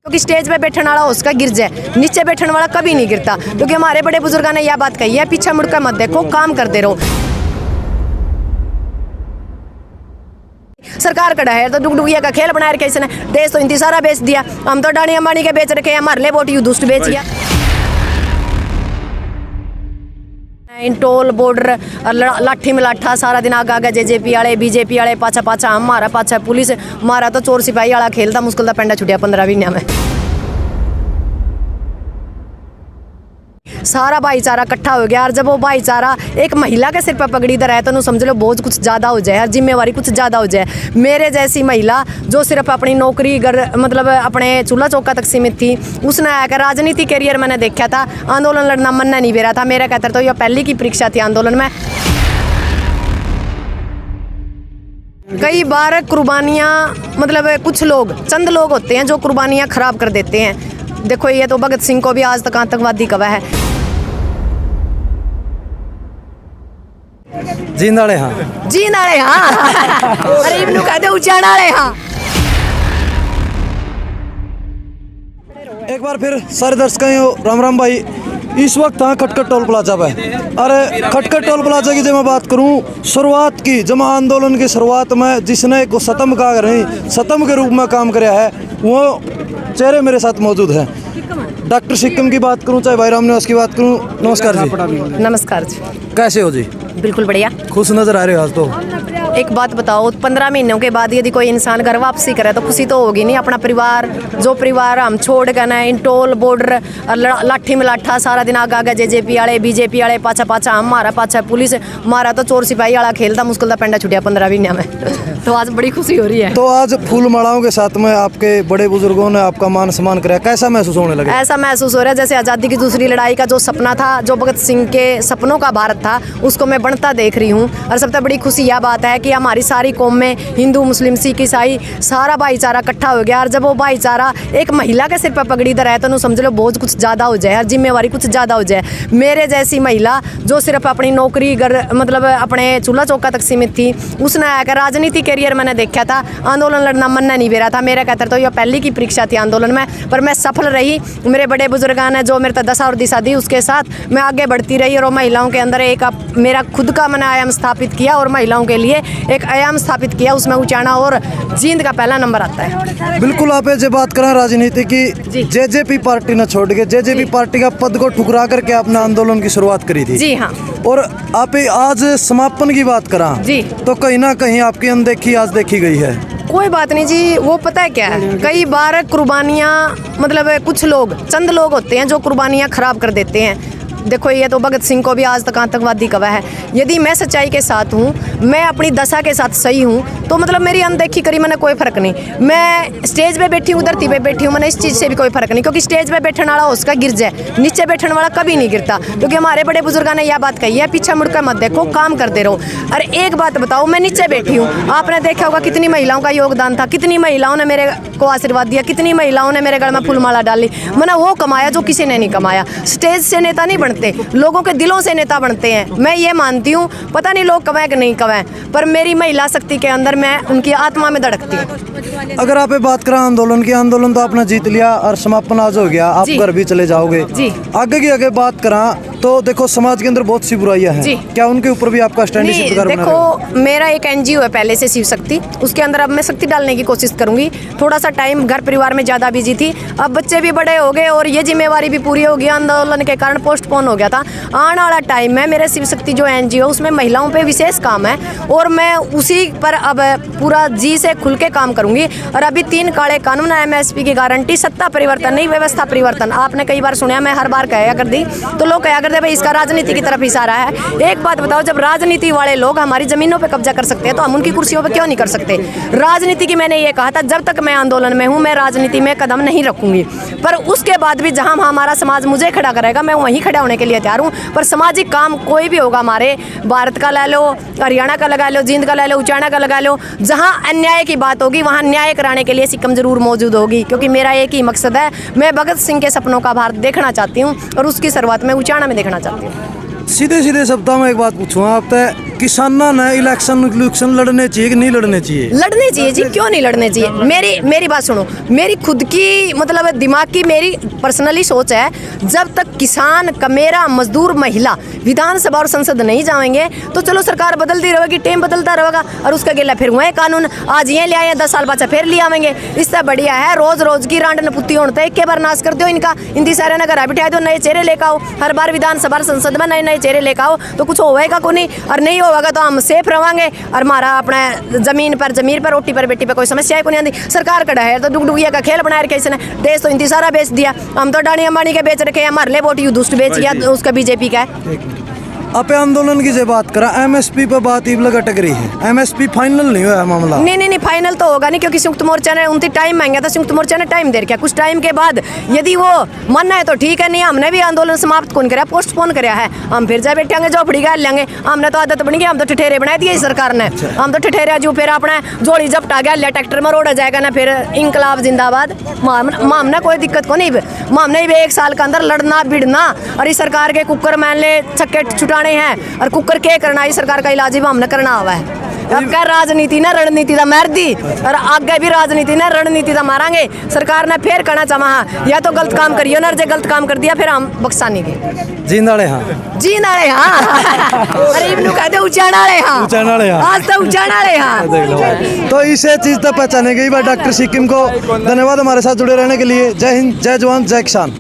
क्योंकि स्टेज पे बैठने वाला उसका गिर जाए, नीचे बैठने वाला कभी नहीं गिरता। क्योंकि हमारे बड़े बुजुर्गों ने यह बात कही है, पीछे मुड़कर मत देखो, काम करते रहो। सरकार कड़ा है तो डुगडुगिया का खेल बना रखे इसने। देश तो इनती सारा बेच दिया, हम तो डाणी अंबानी के बेच रखे हैं, हमारे लिए वोट दुष्ट बेच दिया। इन टोल बॉर्डर लाठी में लाठा सारा दिन आगे आगे जेजेपी वाले बीजेपी वाले पाछा पाछा हमारा पाछा पुलिस मारा तो चोर सिपाही वाला खेलता मुश्किल का पेंडा छुटिया 15 महीने में। सारा भाईचारा इकट्ठा हो गया और जब वो भाईचारा एक महिला के सिर पर पगड़ी दर है तो समझ लो बोझ कुछ ज़्यादा हो जाए, जिम्मेवारी कुछ ज़्यादा हो जाए। मेरे जैसी महिला जो सिर्फ अपनी नौकरी मतलब अपने चूल्हा चौका तक सीमित थी, उसने आकर राजनीति करियर मैंने देखा था। आंदोलन लड़ना मन नहीं बेरा था मेरा, कहते तो यह पहली की परीक्षा थी आंदोलन में। कई बार कुर्बानियाँ मतलब कुछ लोग चंद लोग होते हैं जो कुर्बानियाँ खराब कर देते हैं। देखो ये तो भगत सिंह को भी आज तक आतंकवादी कहा है। जींदाड़े हाँ, जींदाड़े हाँ, अरे इब्नू कहते उचाड़ाड़े हाँ। एक बार फिर सारे दर्शकों राम राम भाई। इस वक्त हाँ खटखट टोल प्लाजा पे। अरे खटखट टोल प्लाजा की जब मैं बात करूँ शुरुआत की, जब आंदोलन की शुरुआत में जिसने को सतम का नहीं सतम के रूप में काम कराया है वो चेहरे मेरे साथ मौजूद हैं। डॉक्टर सिक्किम की बात करूँ चाहे भाई राम निवास की बात करूँ, नमस्कार जी। नमस्कार जी। कैसे हो जी? बिल्कुल बढ़िया। खुश नजर आ रहे हो आज तो। एक बात बताओ, 15 महीनों के बाद यदि कोई इंसान घर वापसी करे तो खुशी तो होगी नहीं। अपना परिवार जो परिवार हम छोड़ गए ना, इन टोल बॉर्डर लाठी में लाठा सारा दिन आगे आगे जेजेपी वाले बीजेपी वाले पाछा पाछा हमारा पाछा पुलिस मारा तो चोर सिपाही वाला खेलता मुश्किल का पेंडा छुटिया 15 महीने में। तो आज बड़ी खुशी हो रही है। तो आज फूल मालाओं के साथ में आपके बड़े बुजुर्गों ने आपका मान सम्मान कराया, कैसा महसूस होने लगा? ऐसा महसूस हो रहा है जैसे आज़ादी की दूसरी लड़ाई का जो सपना था, जो भगत सिंह के सपनों का भारत था, उसको मैं बनता देख रही हूँ। और सबसे बड़ी खुशी यह बात है कि हमारी सारी कौम में हिंदू मुस्लिम सिख ईसाई सारा भाईचारा इकट्ठा हो गया। और जब वो भाईचारा एक महिला के सिर पर पगड़ी दर है तो समझ लो बोझ कुछ ज़्यादा हो जाए और जिम्मेवारी कुछ ज़्यादा हो जाए। मेरे जैसी महिला जो सिर्फ अपनी नौकरी मतलब अपने चूल्हा चौका तक सीमित थी, उसने आकर राजनीति करियर मैंने देखा था। आंदोलन लड़ना मन नहीं बेरा था मेरा, कहते तो यह पहली की परीक्षा थी आंदोलन में, पर मैं सफल रही। मेरे बड़े बुजुर्गों ने जो मेरे तक दशा और दिशा दी उसके साथ मैं आगे बढ़ती रही और महिलाओं के अंदर एक मेरा खुद का मैंने आयाम स्थापित किया और महिलाओं के लिए एक आयाम स्थापित किया, उसमें उचाना और जींद का पहला नंबर आता है। बिल्कुल। आप जो बात करें राजनीति की, जेजेपी पार्टी ने छोड़ के जेजेपी पार्टी का पद को ठुकरा करके अपने आंदोलन की शुरुआत करी थी। जी हाँ। और आप आज समापन की बात करा जी, तो कहीं ना कहीं आपकी अनदेखी आज देखी गई है। कोई बात नहीं जी, वो पता है क्या है, कई बार कुर्बानियाँ मतलब कुछ लोग चंद लोग होते हैं जो कुर्बानियाँ खराब कर देते हैं। देखो ये तो भगत सिंह को भी आज तक आतंकवादी कहा है। यदि मैं सच्चाई के साथ हूँ, मैं अपनी दशा के साथ सही हूँ, तो मतलब मेरी अनदेखी करी मैंने कोई फ़र्क नहीं। मैं स्टेज पे बैठी हूँ, धरती पे बैठी हूँ, मैंने इस चीज़ से भी कोई फ़र्क नहीं। क्योंकि स्टेज पे बैठने वाला उसका गिर जाए, नीचे बैठने वाला कभी नहीं गिरता। क्योंकि हमारे बड़े बुजुर्गों ने यह बात कही है, पीछे मुड़कर मत देखो, काम करते रहो। और एक बात बताओ, मैं नीचे बैठी हूँ, आपने देखा होगा कितनी महिलाओं का योगदान था, कितनी महिलाओं ने मेरे को आशीर्वाद दिया, कितनी महिलाओं ने मेरे गले में फूलमाला डाली। मैंने वो कमाया जो किसी ने नहीं कमाया। स्टेज से नेता नहीं बनते, लोगों के दिलों से नेता बनते हैं। मैं ये मानती हूँ, पता नहीं लोग कमाएं कि नहीं कमाएं, पर मेरी महिला शक्ति के अंदर मैं उनकी आत्मा में धड़कती हूँ। अगर आप बात करें आंदोलन की, आंदोलन तो आपने जीत लिया और समापन आज हो गया, आप घर भी चले जाओगे जी। आगे की आगे बात करें तो देखो समाज के अंदर बहुत सी बुराइयां हैं, क्या उनके ऊपर भी आपका स्टैंड इसी प्रकार बना रहेगा? देखो मेरा एक एनजीओ है पहले से शिव शक्ति, उसके अंदर अब मैं शक्ति डालने की कोशिश करूंगी। थोड़ा सा टाइम घर परिवार में ज़्यादा बिजी थी, अब बच्चे भी बड़े हो गए और ये जिम्मेवारी भी पूरी होगी। आंदोलन के कारण पोस्टपोन हो गया था। आने वाला टाइम में मेरे शिव शक्ति जो एनजीओ उसमें महिलाओं पे विशेष काम है और मैं उसी पर अब पूरा जी से खुल के काम करूंगी। और अभी 3 काले कानून है, एमएसपी की गारंटी, सत्ता परिवर्तन नहीं व्यवस्था परिवर्तन। आपने कई बार सुना, मैं हर बार कहा कर दी तो लोग कहा करते भाई इसका राजनीति की तरफ इशारा है। एक बात बताओ, जब राजनीति वाले लोग हमारी जमीनों पे कब्जा कर सकते हैं तो हम उनकी कुर्सियों पे क्यों नहीं कर सकते? राजनीति की मैंने ये कहा था, जब तक मैं आंदोलन में हूँ मैं राजनीति में कदम नहीं रखूंगी, पर उसके बाद भी जहाँ हमारा समाज मुझे खड़ा करेगा मैं वहीं खड़ा होने के लिए तैयार हूँ। पर सामाजिक काम कोई भी होगा, हमारे भारत का ले लो, हरियाणा का लगा लो, जींद का ले लो, उचाना का लगा लो, जहाँ अन्याय की बात होगी वहाँ न्याय कराने के लिए सिक्किम जरूर मौजूद होगी। क्योंकि मेरा एक ही मकसद है, मैं भगत सिंह के सपनों का भारत देखना चाहती हूँ और उसकी शुरुआत में उचाना में देखना चाहती हूँ। सीधे सीधे शब्दों में एक बात पूछूँ, आप किसानों ने इलेक्शन लड़ने चाहिए कि नहीं लड़ने चाहिए? लड़ने चाहिए जी, क्यों नहीं लड़ने चाहिए। मेरी बात सुनो, मेरी खुद की मतलब दिमाग की मेरी पर्सनली सोच है, जब तक किसान कमेरा मजदूर महिला विधानसभा और संसद नहीं जाएंगे तो चलो सरकार बदलती रहेगी, टेम बदलता रहेगा और उसका गेला फिर वही कानून आज ये ले आए 10 साल बाद फिर ले आवेंगे। इससे बढ़िया है रोज रोज की रांड नपुत्ती होता है, एक बार नाश कर दो इनका, इंदी सारे नगर बिठा दो, नए चेहरे लेकर आओ, हर बार विधानसभा संसद में नए नए चेहरे लेकर आओ तो कुछ होगा को नहीं, और नहीं होगा तो हम सेफ रहेंगे और हमारा अपना जमीन पर रोटी पर बेटी पर कोई समस्या को नहीं आती। सरकार कड़ा है तो डुगडुगिया का खेल बना रखे इसने, देश तो इंती सारा बेच दिया, हम तो डाणी अंबानी के बेच रखे हैं, हमारे लिए वोट दुष्ट बेच गया उसका बीजेपी का है। आप आंदोलन की जो बात करा, एमएसपी पर बात इब लगा टकरी है, एमएसपी फाइनल नहीं हुआ है मामला? नहीं फाइनल तो होगा नहीं, क्योंकि संयुक्त मोर्चा ने उनकी टाइम मांगा था, संयुक्त मोर्चा ने टाइम दे रखा, कुछ टाइम के बाद यदि वो मानना है तो ठीक है, नहीं हमने भी आंदोलन समाप्त कौन कराया, पोस्टपोन कराया है, हम फिर जाए बैठेंगे झोपड़ी गाल लेंगे, हमने तो आदत बनी गई, हम तो ठठेरे बना दिए सरकार ने, हम तो ठठेरे जो फिर अपना जोड़ी झपटा गया लिया ट्रैक्टर में रोड़ा जाएगा ना, फिर इंकलाब जिंदाबाद, हमने कोई दिक्कत को नहीं, हमने भी 1 साल के अंदर लड़ना भिड़ना और इस सरकार के कुकर मान ले छक्के छुटाने हैं और कुकर के करना है, सरकार का इलाज भी हमने करना हुआ है। अब क्या राजनीति ना रणनीति का मार दी और आगे भी राजनीति ना रणनीति का मारांगे। सरकार ने फिर करना चाहा या तो गलत काम करियो ना, जो गलत काम कर दिया फिर हम बख्शानी के जींदाड़े हाँ, जींदाड़े हाँ अरे इब्नू कहते उचानाड़े हाँ, आज तो उचानाड़े हाँ। तो इसे चीज तो पहचाने गई डॉक्टर सिक्किम को धन्यवाद हमारे साथ जुड़े रहने के लिए। जय हिंद, जय जवान, जय किसान।